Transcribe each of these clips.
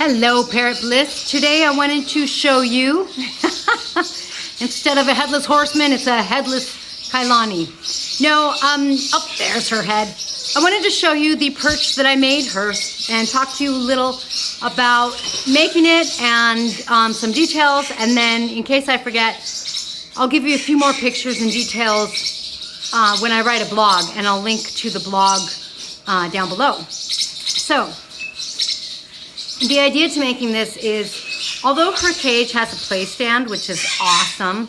Hello, Parrot Bliss. Today I wanted to show you, instead of a headless horseman, it's a headless Kailani. No, there's her head. I wanted to show you the perch that I made her and talk to you a little about making it and some details. And then, in case I forget, I'll give you a few more pictures and details when I write a blog, and I'll link to the blog down below. So, the idea to making this is, although her cage has a play stand, which is awesome,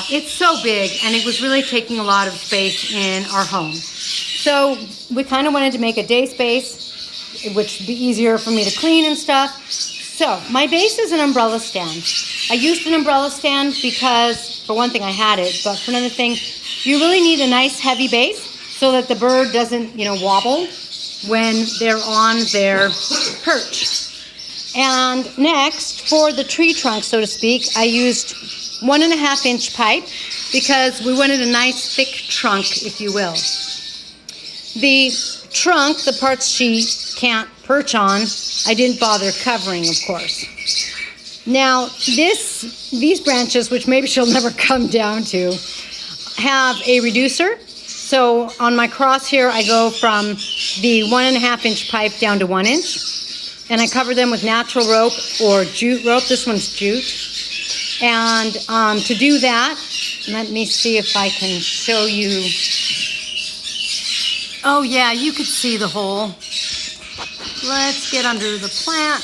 it's so big and it was really taking a lot of space in our home. So we kind of wanted to make a day space, which would be easier for me to clean and stuff. So my base is an umbrella stand. I used an umbrella stand because, for one thing, I had it, but for another thing, you really need a nice heavy base so that the bird doesn't, wobble when they're on their perch. And next, for the tree trunk, so to speak, I used 1.5 inch pipe because we wanted a nice thick trunk, if you will. The trunk, the parts she can't perch on, I didn't bother covering, of course. Now, these branches, which maybe she'll never come down to, have a reducer. So on my cross here, I go from the 1.5 inch pipe down to 1 inch. And I cover them with natural rope or jute rope. This one's jute. And to do that, let me see if I can show you. Oh yeah, you could see the hole. Let's get under the plant.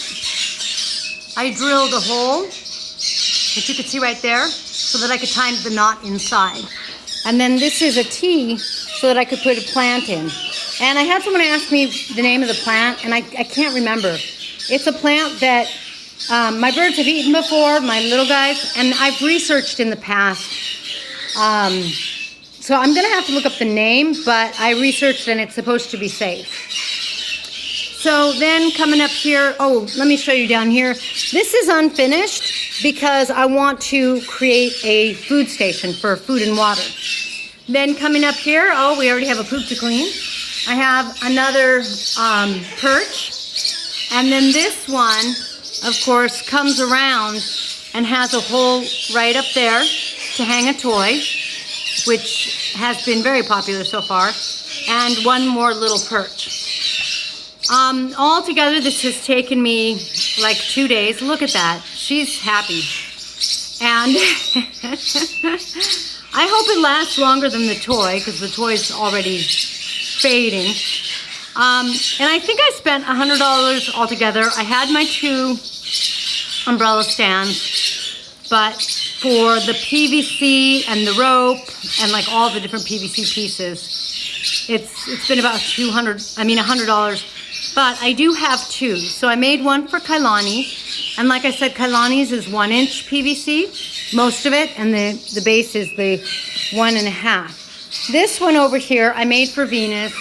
I drilled a hole, which you could see right there, so that I could tie the knot inside. And then this is a T so that I could put a plant in. And I had someone ask me the name of the plant, and I can't remember. It's a plant that my birds have eaten before, my little guys, and I've researched in the past. So I'm going to have to look up the name, but I researched and it's supposed to be safe. So then coming up here, let me show you down here. This is unfinished because I want to create a food station for food and water. Then coming up here, we already have a poop to clean. I have another perch. And then this one, of course, comes around and has a hole right up there to hang a toy, which has been very popular so far, and one more little perch. Altogether, this has taken me like 2 days. Look at that. She's happy. And I hope it lasts longer than the toy, because the toy's already fading. And I think I spent $100 altogether. I had my 2 umbrella stands, but for the PVC and the rope and like all the different PVC pieces, it's been about $100. But I do have 2. So I made one for Kailani, and like I said, Kailani's is 1 inch PVC, most of it, and the base is the 1.5. This one over here I made for Venus.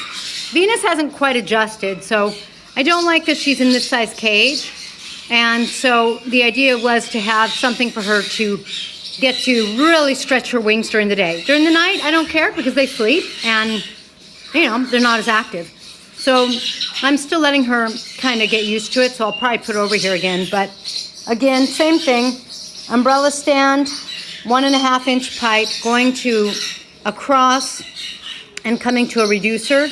Venus hasn't quite adjusted, so I don't like that she's in this size cage. And so the idea was to have something for her to get to really stretch her wings during the day. During the night, I don't care because they sleep and, they're not as active. So I'm still letting her kind of get used to it, so I'll probably put it over here again. But again, same thing, umbrella stand, 1.5 inch pipe going to a cross and coming to a reducer.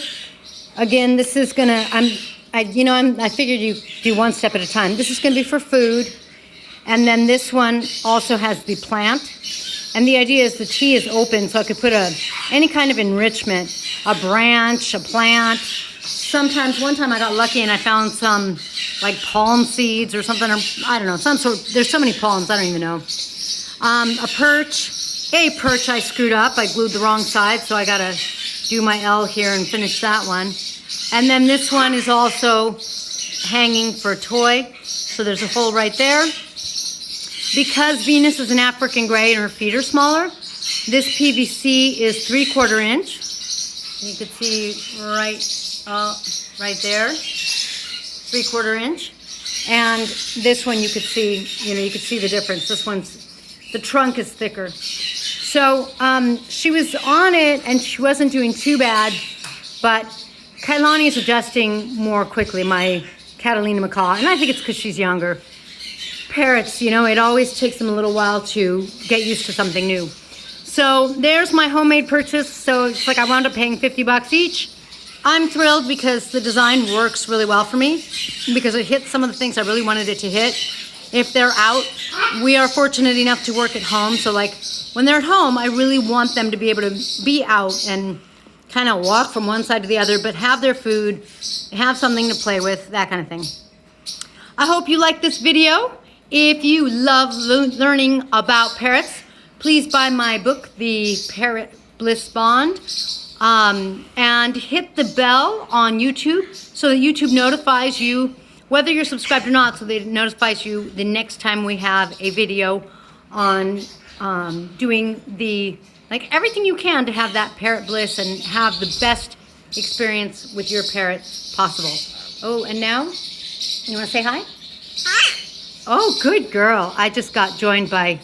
Again, this is gonna, I figured you do one step at a time. This is gonna be for food. And then this one also has the plant. And the idea is the T is open, so I could put any kind of enrichment, a branch, a plant. Sometimes, one time I got lucky and I found some like palm seeds or something, or I don't know, some sort, there's so many palms, I don't even know. A perch I screwed up, I glued the wrong side, so I gotta do my L here and finish that one. And then this one is also hanging for a toy, so there's a hole right there. Because Venus is an African gray and her feet are smaller, this PVC is 3/4 inch. You can see right there, 3/4 inch. And this one you could see, you could see the difference. This one's, the trunk is thicker. So she was on it and she wasn't doing too bad, but Kailani is adjusting more quickly. My Catalina macaw, and I think it's because she's younger. Parrots, you know, it always takes them a little while to get used to something new. So there's my homemade purchase. So it's like I wound up paying 50 bucks each. I'm thrilled because the design works really well for me, because it hits some of the things I really wanted it to hit. If they're out, we are fortunate enough to work at home. So like when they're at home, I really want them to be able to be out and kind of walk from one side to the other, but have their food, have something to play with, that kind of thing. I hope you like this video. If you love learning about parrots, please buy my book, The Parrot Bliss Bond, and hit the bell on YouTube so that YouTube notifies you, whether you're subscribed or not, so that it notifies you the next time we have a video on doing like everything you can to have that parrot bliss and have the best experience with your parrot possible. Oh, and now, you want to say hi? Hi. Oh, good girl. I just got joined by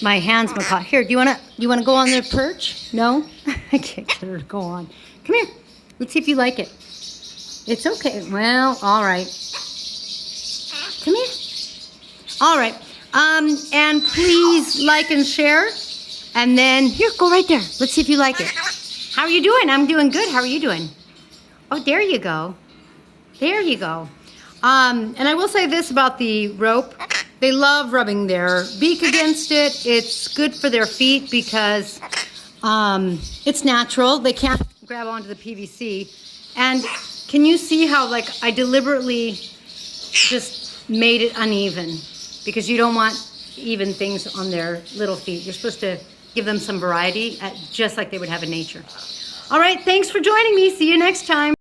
my Hans macaw. Here, do you wanna go on their perch? No? I can't get her to go on. Come here. Let's see if you like it. It's okay. Well, all right. Come here. All right. And please like and share. And then, here, go right there. Let's see if you like it. How are you doing? I'm doing good. How are you doing? Oh, there you go. There you go. And I will say this about the rope. They love rubbing their beak against it. It's good for their feet because it's natural. They can't grab onto the PVC. And can you see how, like, I deliberately just made it uneven? Because you don't want even things on their little feet. You're supposed to give them some variety, just like they would have in nature. All right, thanks for joining me. See you next time.